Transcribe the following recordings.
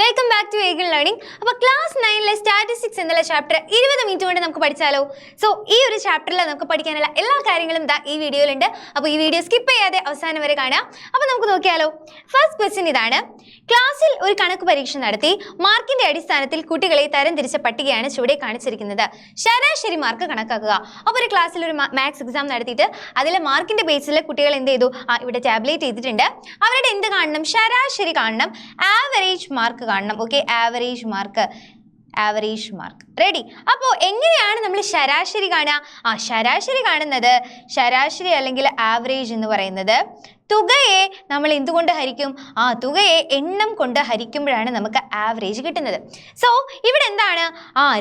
Welcome back to Eagle Learning. അപ്പോൾ class 9 statistics എന്നുള്ള chapter 20 minute കൊണ്ട് നമുക്ക് പഠിച്ചാലോ? സോ ഈ ഒരു ചാപ്റ്ററിൽ നമുക്ക് പഠിക്കാനുള്ള എല്ലാ കാര്യങ്ങളും ഈ വീഡിയോയിലുണ്ട്. അപ്പോൾ ഈ വീഡിയോ സ്കിപ്പ് ചെയ്യാതെ അവസാനം വരെ കാണാം. അപ്പോൾ നമുക്ക് നോക്കിയാലോ. ഫസ്റ്റ് ക്വസ്റ്റ്യൻ ഇതാണ്. ക്ലാസ്സിൽ ഒരു കണക്ക് പരീക്ഷ നടത്തി മാർക്കിന്റെ അടിസ്ഥാനത്തിൽ കുട്ടികളെ തരംതിരിച്ച പട്ടികയാണ് ചുവടെ കാണിച്ചിരിക്കുന്നത്. ശരാശരി മാർക്ക് കണക്കാക്കുക. അപ്പോൾ ഒരു ക്ലാസ്സിൽ ഒരു മാത്സ് എക്സാം നടത്തിയിട്ട് അതിലെ മാർക്കിന്റെ ബേസിൽ കുട്ടികൾ എന്ത് ചെയ്തു? ഇവിടെ ടാബ്ലേറ്റ് ചെയ്തിട്ടുണ്ട്. അവരുടെ എന്ത് കാണണം? ശരാശരി കാണണം, ആവറേജ് മാർക്ക് കാണണം. Okay, average mark ready. അപ്പോൾ എങ്ങനെയാണ് നമ്മൾ ശരാശരി കാണുക? ശരാശരി കാണുന്നത്, ശരാശരി അല്ലെങ്കിൽ ആവറേജ് എന്ന് പറയുന്നത് തുകയെ നമ്മൾ എന്തുകൊണ്ട് ഹരിക്കും? തുകയെ എണ്ണം കൊണ്ട് ഹരിക്കുമ്പോഴാണ് നമുക്ക് ആവറേജ് കിട്ടുന്നത്. സോ ഇവിടെ എന്താണ്?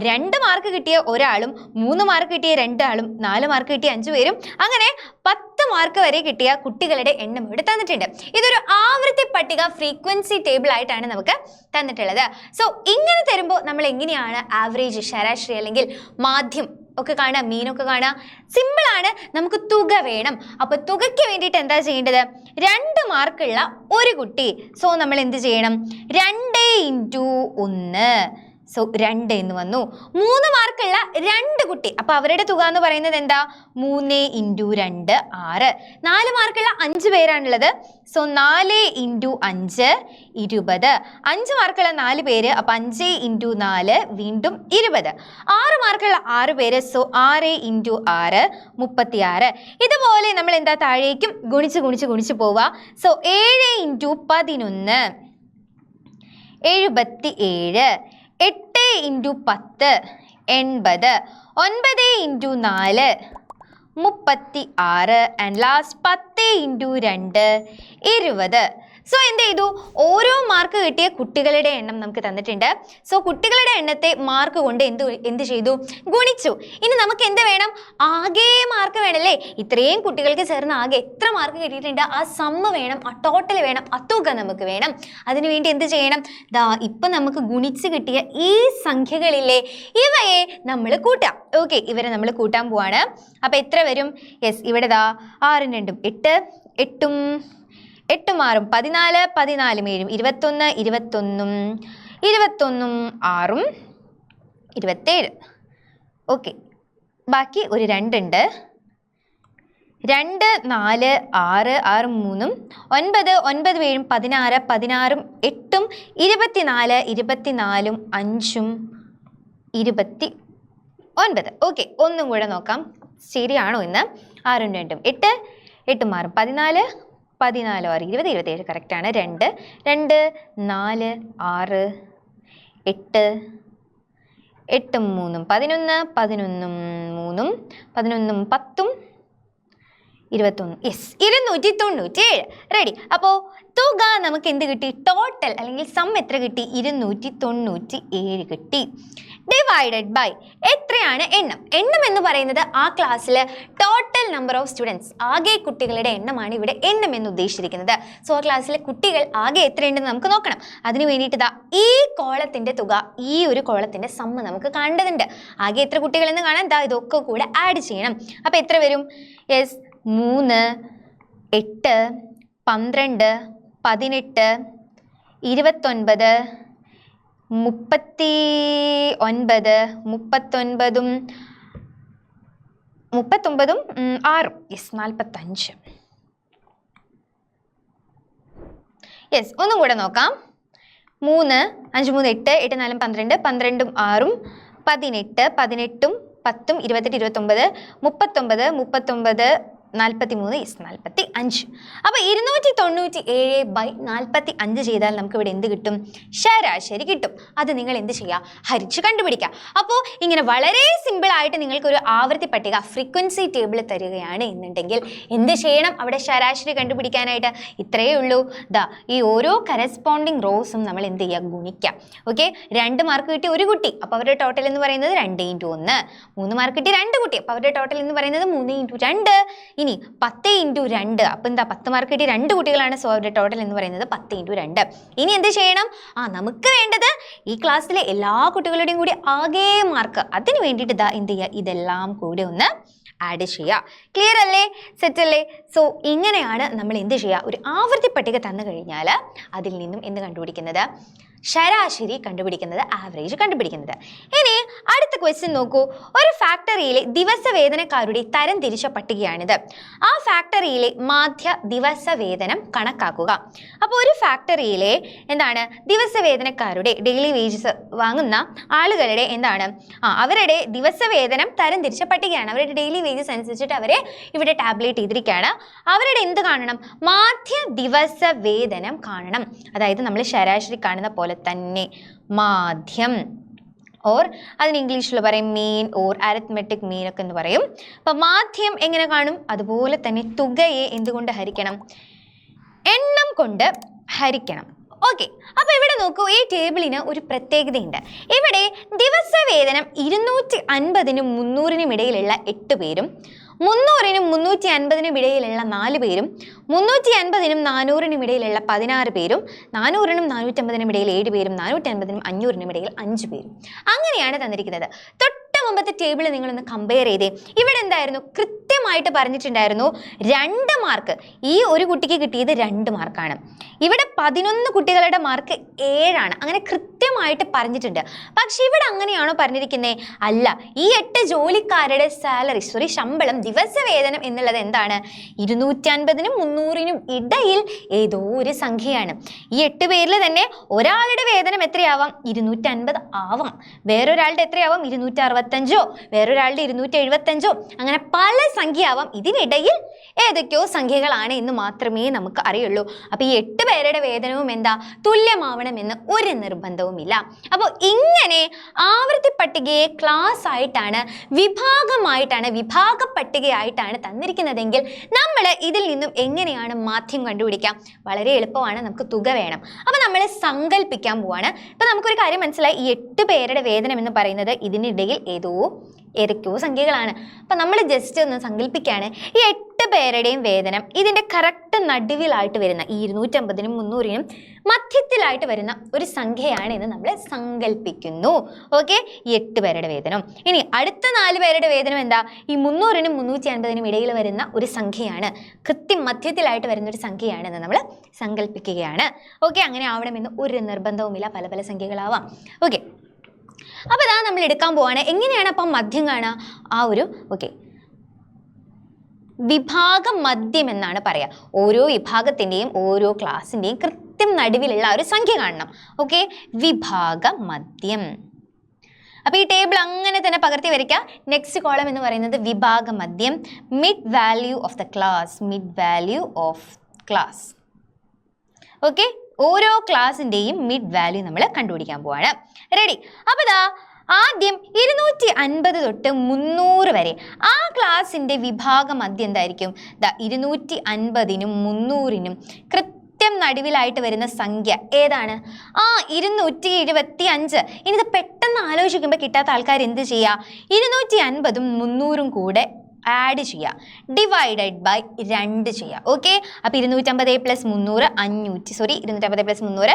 2 മാർക്ക് കിട്ടിയ ഒരാളും 3 മാർക്ക് കിട്ടിയ 2 ആളും 4 മാർക്ക് കിട്ടിയ 5 പേരും അങ്ങനെ 10 മാർക്ക് വരെ കിട്ടിയ കുട്ടികളുടെ എണ്ണം ഇവിടെ തന്നിട്ടുണ്ട്. ഇതൊരു ആവൃത്തി പട്ടിക ഫ്രീക്വൻസി ടേബിൾ ആയിട്ടാണ് നമുക്ക് തന്നിട്ടുള്ളത്. സോ ഇങ്ങനെ തരുമ്പോൾ നമ്മൾ എങ്ങനെയാണ് ആവറേജ്, ശരാശരി അല്ലെങ്കിൽ മാധ്യം ഒക്കെ കാണാം, മീനൊക്കെ കാണാം? സിമ്പിൾ ആണ്. നമുക്ക് തുക വേണം. അപ്പൊ തുകയ്ക്ക് വേണ്ടിയിട്ട് എന്താ ചെയ്യേണ്ടത്? 2 മാർക്കുള്ള ഒരു കുട്ടി. സോ നമ്മൾ എന്ത് ചെയ്യണം? 2 × 1. സോ 2 എന്ന് വന്നു. 3 മാർക്കുള്ള 2 കുട്ടി. അപ്പൊ അവരുടെ തുക എന്ന് പറയുന്നത് എന്താ? 3 × 2 6. 4 മാർക്കുള്ള 5 പേരാണുള്ളത്. സോ 4 × 5 20. 5 മാർക്കുള്ള 4 പേര്. അപ്പൊ 5 × 4 വീണ്ടും 20. 6 മാർക്കുള്ള 6 പേര്. സോ 6 × 6 36. ഇതുപോലെ നമ്മൾ എന്താ താഴേക്കും ഗുണിച്ച് പോവുക. സോ 7 × 11 77. 8 × 10 80. 9 × 4 36. And last 10 × 2 20. സോ എന്ത് ചെയ്തു? ഓരോ മാർക്ക് കിട്ടിയ കുട്ടികളുടെ എണ്ണം നമുക്ക് തന്നിട്ടുണ്ട്. സോ കുട്ടികളുടെ എണ്ണത്തെ മാർക്ക് കൊണ്ട് എന്ത് ചെയ്തു? ഗുണിച്ചു. ഇനി നമുക്ക് എന്ത് വേണം? ആകെ മാർക്ക് വേണമല്ലേ? ഇത്രയും കുട്ടികൾക്ക് ചേർന്ന് ആകെ എത്ര മാർക്ക് കിട്ടിയിട്ടുണ്ട് ആ സമ്മ് വേണം, ആ ടോട്ടൽ വേണം, ആ തുക നമുക്ക് വേണം. അതിനുവേണ്ടി എന്ത് ചെയ്യണം? ഇപ്പം നമുക്ക് ഗുണിച്ച് കിട്ടിയ ഈ സംഖ്യകളില്ലേ, ഇവയെ നമ്മൾ കൂട്ടാം. ഓക്കെ, ഇവരെ നമ്മൾ കൂട്ടാൻ പോവാണ്. അപ്പം എത്ര വരും? യെസ്, ഇവിടെ 6 × 2 8, 8 8 6 14, 14 7 21, 21 21 6 27. ഓക്കെ, ബാക്കി ഒരു 2 ഉണ്ട്. 2 4 6 6 3 9 9 7 16, 16 8 24, 24 5 29. ഓക്കെ, ഒന്നും കൂടെ നോക്കാം ശരിയാണോ എന്ന്. 6 × 2 8, 8 6 14, 14 6 20 27 കറക്റ്റാണ്. 2 2 4 6 8 8 3 11, 11 3 11 10 21. യെസ്, 297. റെഡി. അപ്പോൾ തുക നമുക്ക് എന്ത് കിട്ടി? ടോട്ടൽ അല്ലെങ്കിൽ സം എത്ര കിട്ടി? 297 കിട്ടി. ഡിവൈഡഡ് ബൈ എത്രയാണ് എണ്ണം? എണ്ണം എന്ന് പറയുന്നത് ആ ക്ലാസ്സിൽ ടോട്ടൽ നമ്പർ ഓഫ് സ്റ്റുഡൻസ്, ആകെ കുട്ടികളുടെ എണ്ണമാണ് ഇവിടെ എണ്ണം എന്ന് ഉദ്ദേശിച്ചിരിക്കുന്നത്. സോ ആ ക്ലാസ്സിലെ കുട്ടികൾ ആകെ എത്രയുണ്ടെന്ന് നമുക്ക് നോക്കണം. അതിന് വേണ്ടിയിട്ട് ഈ കോളത്തിന്റെ തുക, ഈ ഒരു കോളത്തിന്റെ സമ്മ് നമുക്ക് കാണേണ്ടതുണ്ട്. ആകെ എത്ര കുട്ടികൾ എന്ന് കാണാൻ ഇതൊക്കെ കൂടെ ആഡ് ചെയ്യണം. അപ്പം എത്ര വരും? യെസ്, 3 8 12 18 29 39 39 6. യെസ്, 45. യെസ്, ഒന്നും കൂടെ നോക്കാം. 3 5 3 8 8 4 12 12 6 18 18 10 28 29 39 39 43. യെസ്, 45. അപ്പോൾ 297/45 ചെയ്താൽ നമുക്ക് ഇവിടെ എന്ത് കിട്ടും? ശരാശരി കിട്ടും. അത് നിങ്ങൾ എന്ത് ചെയ്യുക? ഹരിച്ച് കണ്ടുപിടിക്കുക. അപ്പോൾ ഇങ്ങനെ വളരെ സിമ്പിളായിട്ട് നിങ്ങൾക്കൊരു ആവൃത്തി പട്ടിക ഫ്രീക്വൻസി ടേബിൾ തരികയാണ് എന്നുണ്ടെങ്കിൽ എന്ത് ചെയ്യണം? അവിടെ ശരാശരി കണ്ടുപിടിക്കാനായിട്ട് ഇത്രയേ ഉള്ളൂ. ഈ ഓരോ കറസ്പോണ്ടിങ് റോസും നമ്മൾ എന്ത് ചെയ്യുക? ഗുണിക്കുക. ഓക്കെ, 2 മാർക്ക് കിട്ടിയ ഒരു കുട്ടി, അപ്പോൾ അവരുടെ ടോട്ടൽ എന്ന് പറയുന്നത് 2 × 1. 3 മാർക്ക് കിട്ടിയ 2 കുട്ടി, അപ്പോൾ അവരുടെ ടോട്ടൽ എന്ന് പറയുന്നത് 3 × 2. ഇനി 10 × 2. അപ്പം എന്താ? 10 മാർക്ക് കിട്ടിയ 2 കുട്ടികളാണ്. സോ അവരുടെ ടോട്ടൽ എന്ന് പറയുന്നത് 10 × 2. ഇനി എന്ത് ചെയ്യണം? നമുക്ക് വേണ്ടത് ഈ ക്ലാസ്സിലെ എല്ലാ കുട്ടികളുടെയും കൂടി ആകെ മാർക്ക്. അതിന് വേണ്ടിയിട്ട് എന്ത് ചെയ്യുക? ഇതെല്ലാം കൂടി ഒന്ന് ആഡ് ചെയ്യുക. ക്ലിയർ അല്ലേ? സെറ്റ് അല്ലേ? സോ ഇങ്ങനെയാണ് നമ്മൾ എന്ത് ചെയ്യുക? ഒരു ആവൃത്തി പട്ടിക തന്നു കഴിഞ്ഞാൽ അതിൽ നിന്നും എന്ത് കണ്ടുപിടിക്കുന്നത്? ശരാശരി കണ്ടുപിടിക്കുന്നത്, ആവറേജ് കണ്ടുപിടിക്കുന്നത്. ഇനി അടുത്ത ക്വസ്റ്റ്യൻ നോക്കൂ. ഒരു ഫാക്ടറിയിലെ ദിവസവേതനക്കാരുടെ തരംതിരിച്ച പട്ടികയാണിത്. ആ ഫാക്ടറിയിലെ മാധ്യ ദിവസവേതനം കണക്കാക്കുക. അപ്പോൾ ഒരു ഫാക്ടറിയിലെ എന്താണ് ദിവസവേതനക്കാരുടെ ഡെയിലി വേജസ് വാങ്ങുന്ന ആളുകളുടെ എന്താണ് അവരുടെ ദിവസവേതനം തരംതിരിച്ച പട്ടികയാണ്. അവരുടെ ഡെയിലി വേജസ് അനുസരിച്ചിട്ട് അവരെ ഇവിടെ ടാബ്ലേറ്റ് ചെയ്തിരിക്കുകയാണ്. അവരുടെ എന്ത് കാണണം? മാധ്യ ദിവസവേതനം കാണണം. അതായത് നമ്മൾ ശരാശരി കാണുന്ന പോലെ തന്നെ മാധ്യം, ഓർ അതിന് ഇംഗ്ലീഷിൽ പറയും മീൻ ഓർ അരിത്മെറ്റിക് മീൻ ഒക്കെ എന്ന് പറയും. അപ്പം മാധ്യം എങ്ങനെ കാണും? അതുപോലെ തന്നെ തുകയെ എന്തുകൊണ്ട് ഹരിക്കണം? എണ്ണം കൊണ്ട് ഹരിക്കണം. ഓക്കെ, അപ്പോൾ ഇവിടെ നോക്കൂ, ഈ ടേബിളിന് ഒരു പ്രത്യേകതയുണ്ട്. ഇവിടെ ദിവസവേതനം 250-നും 300-നും ഇടയിലുള്ള 8 പേരും, 300-നും 350-നും ഇടയിലുള്ള 4 പേരും, 350-നും 400-നും ഇടയിലുള്ള 16 പേരും, 400-നും 450-നും ഇടയിൽ 7 പേരും, 450-നും 500-നും ഇടയിൽ 5 പേരും. അങ്ങനെയാണ് തന്നിരിക്കുന്നത്. മുമ്പത്തെ ടേബിൾ നിങ്ങളൊന്ന് കമ്പയർ ചെയ്തേ. ഇവിടെ എന്തായിരുന്നു? കൃത്യമായിട്ട് പറഞ്ഞിട്ടുണ്ടായിരുന്നു 2 മാർക്ക്. ഈ ഒരു കുട്ടിക്ക് കിട്ടിയത് 2 മാർക്കാണ്. ഇവിടെ 11 കുട്ടികളുടെ മാർക്ക് 7ആണ്. അങ്ങനെ കൃത്യമായിട്ട് പറഞ്ഞിട്ടുണ്ട്. പക്ഷെ ഇവിടെ അങ്ങനെയാണോ പറഞ്ഞിരിക്കുന്നത്? അല്ല. ഈ 8 ജോലിക്കാരുടെ ശമ്പളം, ദിവസവേതനം എന്നുള്ളത് എന്താണ്? 250-നും 300-നും ഇടയിൽ ഏതോ ഒരു സംഖ്യയാണ്. ഈ 8 പേരിൽ തന്നെ ഒരാളുടെ വേതനം എത്രയാവാം? 250 ആവാം. വേറൊരാളുടെ എത്രയാവാം? 265, വേറൊരാളുടെ 275, അങ്ങനെ പല സംഖ്യയാവാം. ഇതിനിടയിൽ ഏതൊക്കെയോ സംഖ്യകളാണ് എന്ന് മാത്രമേ നമുക്ക് അറിയുള്ളൂ. അപ്പോൾ ഈ 8 പേരുടെ വേതനവും എന്താ? തുല്യമാവണമെന്ന് ഒരു നിർബന്ധവുമില്ല. അപ്പോൾ ഇങ്ങനെ ആവൃത്തി പട്ടികയെ ക്ലാസ് ആയിട്ടാണ്, വിഭാഗമായിട്ടാണ്, വിഭാഗ പട്ടികയായിട്ടാണ് തന്നിരിക്കുന്നതെങ്കിൽ നമ്മൾ ഇതിൽ നിന്നും എങ്ങനെയാണ് മാധ്യം കണ്ടുപിടിക്കാം? വളരെ എളുപ്പമാണ്. നമുക്ക് തുക വേണം. അപ്പോൾ നമ്മൾ സങ്കല്പിക്കാൻ പോവാണ്. ഇപ്പം നമുക്കൊരു കാര്യം മനസ്സിലായി. ഈ 8 പേരുടെ വേതനം എന്ന് പറയുന്നത് ഇതിനിടയിൽ ഏതൊക്കെയോ സംഖ്യകളാണ്. അപ്പം നമ്മൾ ജസ്റ്റ് ഒന്ന് സങ്കല്പിക്കുകയാണ്. ഈ 8 പേരുടെയും വേതനം ഇതിൻ്റെ കറക്റ്റ് നടുവിലായിട്ട് വരുന്ന ഈ 250-നും 300-നും മധ്യത്തിലായിട്ട് വരുന്ന ഒരു സംഖ്യയാണ് എന്ന് നമ്മൾ സങ്കല്പിക്കുന്നു. ഓക്കെ, ഈ 8 പേരുടെ വേതനം. ഇനി അടുത്ത 4 പേരുടെ വേതനം എന്താ? ഈ 300-നും 350-നും ഇടയിൽ വരുന്ന ഒരു സംഖ്യയാണ്, കൃത്യം മധ്യത്തിലായിട്ട് വരുന്ന ഒരു സംഖ്യയാണ് എന്ന് നമ്മൾ സങ്കല്പിക്കുകയാണ്. ഓക്കെ, അങ്ങനെ ആവണമെന്ന് ഒരു നിർബന്ധവുമില്ല. പല പല സംഖ്യകളാവാം. ഓക്കെ, അപ്പോൾ ഇതാ നമ്മൾ എടുക്കാൻ പോവാണ്. എങ്ങനെയാണ് അപ്പം മധ്യം കാണുക? ഓക്കെ, വിഭാഗ മധ്യം എന്നാണ് പറയുക. ഓരോ വിഭാഗത്തിൻ്റെയും ഓരോ ക്ലാസ്സിൻ്റെയും കൃത്യം നടുവിലുള്ള ഒരു സംഖ്യ കാണണം. ഓക്കെ, വിഭാഗ മധ്യം. അപ്പോൾ ഈ ടേബിൾ അങ്ങനെ തന്നെ പകർത്തി വരയ്ക്കുക. നെക്സ്റ്റ് കോളം എന്ന് പറയുന്നത് വിഭാഗ മധ്യം, mid value of the class, mid value of class. Okay, ഓരോ ക്ലാസ്സിൻ്റെയും മിഡ് വാല്യൂ നമ്മൾ കണ്ടുപിടിക്കാൻ പോവാണ്. റെഡി? അപ്പോൾ ഇതാ ആദ്യം 250 തൊട്ട് 300 വരെ ആ ക്ലാസ്സിൻ്റെ വിഭാഗ മധ്യം എന്തായിരിക്കും? 250-നും 300-നും കൃത്യം നടുവിലായിട്ട് വരുന്ന സംഖ്യ ഏതാണ്? 275. ഇനി ഇത് പെട്ടെന്ന് ആലോചിക്കുമ്പോൾ കിട്ടാത്ത ആൾക്കാർ എന്ത് ചെയ്യുക? 250-ഉം 300-ഉം കൂടെ ആഡ് ചെയ്യുക, ഡിവൈഡഡ് ബൈ 2 ചെയ്യുക. ഓക്കെ, അപ്പോൾ 250 + 300 250 + 300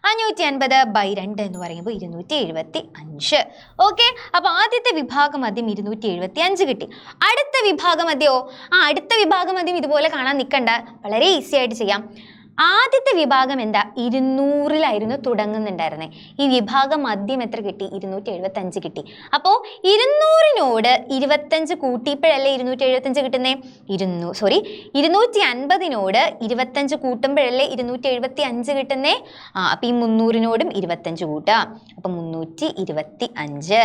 550 ബൈ 2 എന്ന് പറയുമ്പോൾ 275. ഓക്കെ, അപ്പോൾ ആദ്യത്തെ വിഭാഗമദ്യം 275 കിട്ടി. അടുത്ത വിഭാഗമദ്യമോ? അടുത്ത വിഭാഗമദ്യം ഇതുപോലെ കാണാൻ നിൽക്കണ്ട, വളരെ ഈസി ആയിട്ട് ചെയ്യാം. ആദ്യത്തെ വിഭാഗം എന്താ? 200-ലായിരുന്നു തുടങ്ങുന്നുണ്ടായിരുന്നത്. ഈ വിഭാഗം മദ്യം എത്ര കിട്ടി? 275 കിട്ടി. അപ്പോൾ 200-നോട് 25 കൂട്ടിയപ്പോഴല്ലേ 275 കിട്ടുന്നേ? 250-നോട് 25 കൂട്ടുമ്പോഴല്ലേ 275 കിട്ടുന്നേ? അപ്പോൾ ഈ 300-നോടും 25 കൂട്ടുക. അപ്പം 325.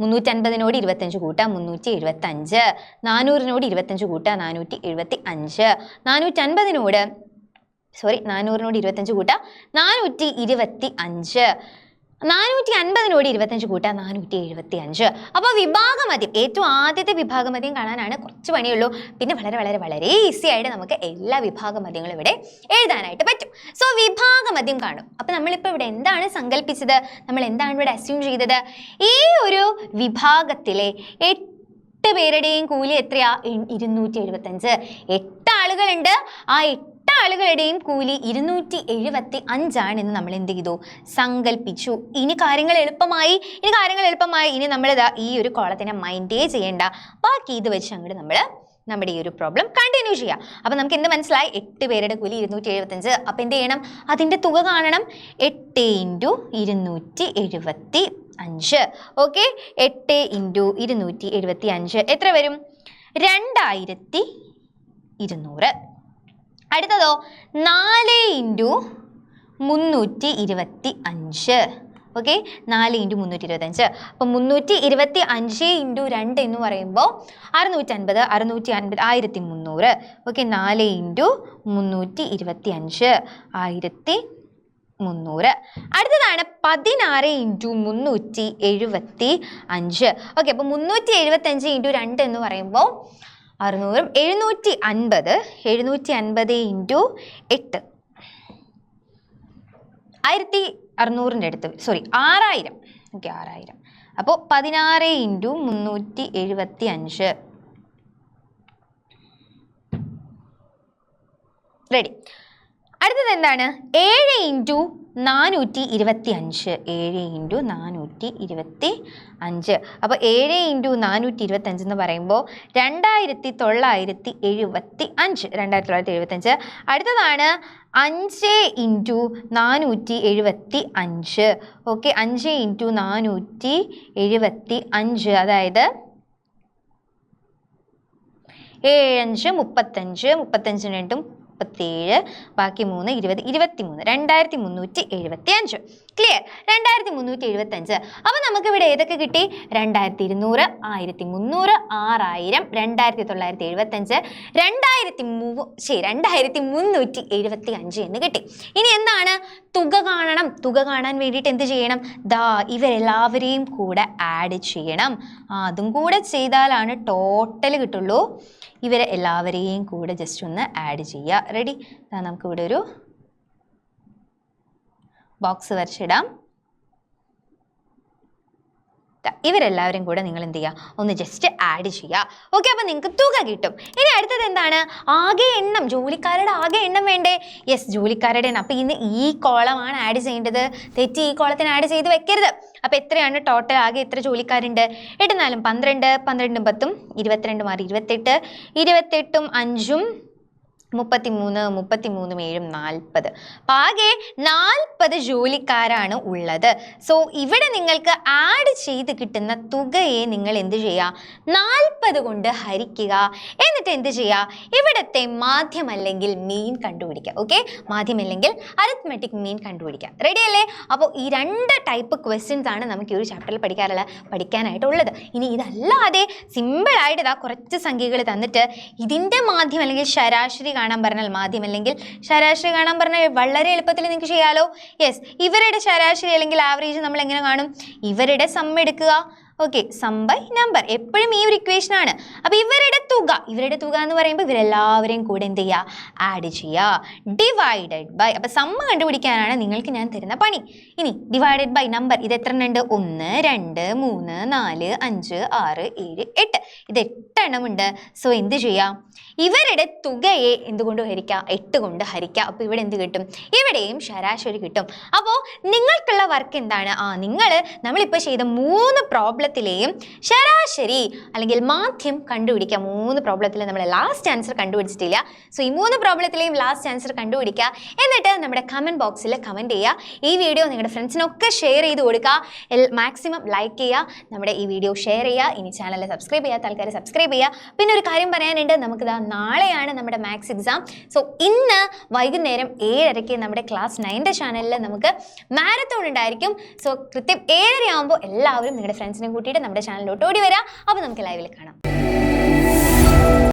350-നോട് 25 കൂട്ടുക, 375. 400-നോട് 25 കൂട്ടുക, 475. 450-നോട് 25 കൂട്ടുക, 425. 450-നോട് 25 കൂട്ടുക, 475. അപ്പോൾ വിഭാഗമദ്യം, ഏറ്റവും ആദ്യത്തെ വിഭാഗമദ്യം കാണാനാണ് കുറച്ച് പണിയുള്ളൂ. പിന്നെ വളരെ വളരെ വളരെ ഈസി ആയിട്ട് നമുക്ക് എല്ലാ വിഭാഗമദ്യങ്ങളും ഇവിടെ എഴുതാനായിട്ട് പറ്റും. സോ വിഭാഗമദ്യം കാണും. അപ്പോൾ നമ്മളിപ്പോൾ ഇവിടെ എന്താണ് സങ്കല്പിച്ചത്? നമ്മൾ എന്താണ് ഇവിടെ അസ്യൂം ചെയ്തത്? ഈ ഒരു വിഭാഗത്തിലെ 8 പേരുടെയും കൂലി എത്രയാ? 275. 8 ആളുകളുണ്ട്. ആ 8 ആളുകളുടെയും കൂലി 275 എന്ന് നമ്മൾ എന്ത് ചെയ്തു? സങ്കല്പിച്ചു. ഇനി കാര്യങ്ങൾ എളുപ്പമായി. ഇനി നമ്മൾ ഈ ഒരു കോളത്തിനെ മൈൻഡേ ചെയ്യേണ്ട. ബാക്കി ഇത് വെച്ച് അങ്ങോട്ട് നമ്മൾ നമ്മുടെ ഈ ഒരു പ്രോബ്ലം കണ്ടിന്യൂ ചെയ്യാം. അപ്പോൾ നമുക്ക് എന്ത് മനസ്സിലായി? 8 പേരുടെ കൂലി 275. അപ്പോൾ എന്ത് ചെയ്യണം? അതിൻ്റെ തുക കാണണം. 8 × 275. ഓക്കെ, 8 × 275 എത്ര വരും? 2200. അടുത്തതോ 4 × 325. ഓക്കെ, 4 × 325. അപ്പം 325 × 2 എന്ന് പറയുമ്പോൾ 650, 650, 1300. ഓക്കെ, 4 × 325 1300. അടുത്തതാണ് 16 × 375. ഓക്കെ, അപ്പോൾ 375 × 2 എന്ന് പറയുമ്പോൾ 600, 750, 750 × 8 1600 അടുത്ത്, സോറി 6000. ഓക്കെ, 6000. അപ്പോൾ 16 × 375. റെഡി. അടുത്തത് എന്താണ്? 7 × 425. 7 × 425. അപ്പോൾ 7 × 425 എന്ന് പറയുമ്പോൾ 2975. 2975. അടുത്തതാണ് 5 × 475. ഓക്കെ, 5 × 475, അതായത് 7 5 35, 35 37, ബാക്കി 3 20, 23, 2375. ക്ലിയർ? 2375. അപ്പോൾ നമുക്ക് ഇവിടെ ഏതൊക്കെ കിട്ടി? 2200, 1300, 6000, 2975, 2375 എന്ന് കിട്ടി. ഇനി എന്താണ്? തുക കാണണം. തുക കാണാൻ വേണ്ടിയിട്ട് എന്ത് ചെയ്യണം? ദാ ഇവരെല്ലാവരെയും കൂടെ ആഡ് ചെയ്യണം. അതും കൂടെ ചെയ്താലാണ് ടോട്ടൽ കിട്ടുള്ളൂ. ഇവരെ എല്ലാവരെയും കൂടെ ജസ്റ്റ് ഒന്ന് ആഡ് ചെയ്യുക. റെഡി? നമുക്കിവിടെ ഒരു ബോക്സ് വരച്ചിടാം. ഇവരെല്ലാവരും കൂടെ നിങ്ങൾ എന്ത് ചെയ്യുക? ഒന്ന് ജസ്റ്റ് ആഡ് ചെയ്യുക. ഓക്കെ, അപ്പോൾ നിങ്ങൾക്ക് തുക കിട്ടും. ഇനി അടുത്തത് എന്താണ്? ആകെ എണ്ണം, ജോലിക്കാരുടെ ആകെ എണ്ണം വേണ്ടേ? യെസ്, ജോലിക്കാരുടെ എണ്ണം. അപ്പോൾ ഇന്ന് ഈ കോളമാണ് ആഡ് ചെയ്യേണ്ടത്. തെറ്റി ഈ കോളത്തിന് ആഡ് ചെയ്ത് വെക്കരുത്. അപ്പോൾ എത്രയാണ് ടോട്ടൽ? ആകെ എത്ര ജോലിക്കാരുണ്ട്? 8 4 12, 12 10, 22 മാറി 28, 28 5 33, 33 7 40. അപ്പോൾ ആകെ 40 ജോലിക്കാരാണ് ഉള്ളത്. സോ ഇവിടെ നിങ്ങൾക്ക് ആഡ് ചെയ്ത് കിട്ടുന്ന തുകയെ നിങ്ങൾ എന്ത് ചെയ്യുക? 40 കൊണ്ട് ഹരിക്കുക. എന്നിട്ട് എന്ത് ചെയ്യുക? ഇവിടുത്തെ മാധ്യം അല്ലെങ്കിൽ മീൻ കണ്ടുപിടിക്കുക. ഓക്കെ, മാധ്യം അല്ലെങ്കിൽ അരിത്മെറ്റിക് മീൻ കണ്ടുപിടിക്കുക. റെഡി അല്ലേ? അപ്പോൾ ഈ 2 ടൈപ്പ് ക്വസ്റ്റ്യൻസ് ആണ് നമുക്ക് ഈ ഒരു ചാപ്റ്ററിൽ പഠിക്കാനായിട്ടുള്ളത്. ഇനി ഇതല്ലാതെ സിമ്പിളായിട്ട് ഇതാ കുറച്ച് സംഖ്യകൾ തന്നിട്ട് ഇതിൻ്റെ മാധ്യം അല്ലെങ്കിൽ ശരാശരി കാണാൻ പറഞ്ഞാൽ, മാധ്യം അല്ലെങ്കിൽ ശരാശരി കാണാൻ പറഞ്ഞാൽ വളരെ എളുപ്പത്തിൽ നിങ്ങൾക്ക് ചെയ്യാലോ. യെസ്, ഇവരുടെ ശരാശരി അല്ലെങ്കിൽ ആവറേജ് നമ്മൾ എങ്ങനെ കാണും? ഇവരുടെ സം എടുക്കുക. ഓക്കെ, സം ബൈ നമ്പർ എപ്പോഴും ഈ ഒരു ഇക്വേഷൻ ആണ്. അപ്പോൾ ഇവരുടെ തുക എന്ന് പറയുമ്പോൾ ഇവരെല്ലാവരെയും കൂടെ എന്ത് ചെയ്യുക? ആഡ് ചെയ്യുക. ഡിവൈഡഡ് ബൈ, അപ്പോൾ സമ്മ കണ്ടുപിടിക്കാനാണ് നിങ്ങൾക്ക് ഞാൻ തരുന്ന പണി. ഇനി ഡിവൈഡഡ് ബൈ നമ്പർ, ഇത് എത്ര ഉണ്ട്? 1 2 3 4 5 6 7 8. ഇത് 8 എണ്ണമുണ്ട്. സോ എന്ത് ചെയ്യാം? ഇവരുടെ തുകയെ എന്തുകൊണ്ട് ഹരിക്കുക? 8 കൊണ്ട് ഹരിക്കുക. അപ്പോൾ ഇവിടെ എന്ത് കിട്ടും? ഇവിടെയും ശരാശരി കിട്ടും. അപ്പോൾ നിങ്ങൾക്കുള്ള വർക്ക് എന്താണ്? നമ്മളിപ്പോൾ ചെയ്ത 3 പ്രോബ്ലത്തിലെയും ശരാശരി അല്ലെങ്കിൽ മാധ്യം കണ്ടുപിടിക്കുക. 3 പ്രോബ്ലത്തിൽ നമ്മൾ ലാസ്റ്റ് ആൻസർ കണ്ടുപിടിച്ചിട്ടില്ല. സോ ഈ 3 പ്രോബ്ലത്തിലെയും ലാസ്റ്റ് ആൻസർ കണ്ടുപിടിക്കുക. എന്നിട്ട് നമ്മുടെ കമൻറ്റ് ബോക്സിൽ കമൻറ്റ് ചെയ്യുക. ഈ വീഡിയോ നിങ്ങളുടെ ഫ്രണ്ട്സിനൊക്കെ ഷെയർ ചെയ്ത് കൊടുക്കുക. മാക്സിമം ലൈക്ക് ചെയ്യുക. നമ്മുടെ ഈ വീഡിയോ ഷെയർ ചെയ്യുക. ഇനി ചാനൽ സബ്സ്ക്രൈബ് ചെയ്യാത്ത ആൾക്കാർ സബ്സ്ക്രൈബ് ചെയ്യുക. പിന്നെ ഒരു കാര്യം പറയാനുണ്ട്, നമുക്കിതാ നാളെയാണ് നമ്മുടെ മാത്സ് എക്സാം. സോ ഇന്ന് വൈകുന്നേരം 7:30 നമ്മുടെ ക്ലാസ് 9 ചാനലിൽ നമുക്ക് മാരത്തോൺ ഉണ്ടായിരിക്കും. സോ കൃത്യം 7:30 ആകുമ്പോൾ എല്ലാവരും നിങ്ങളുടെ ഫ്രണ്ട്സിനെ കൂട്ടിയിട്ട് നമ്മുടെ ചാനലിലോട്ട് ഓടി വരാം. അപ്പോൾ നമുക്ക് ലൈവിൽ കാണാം.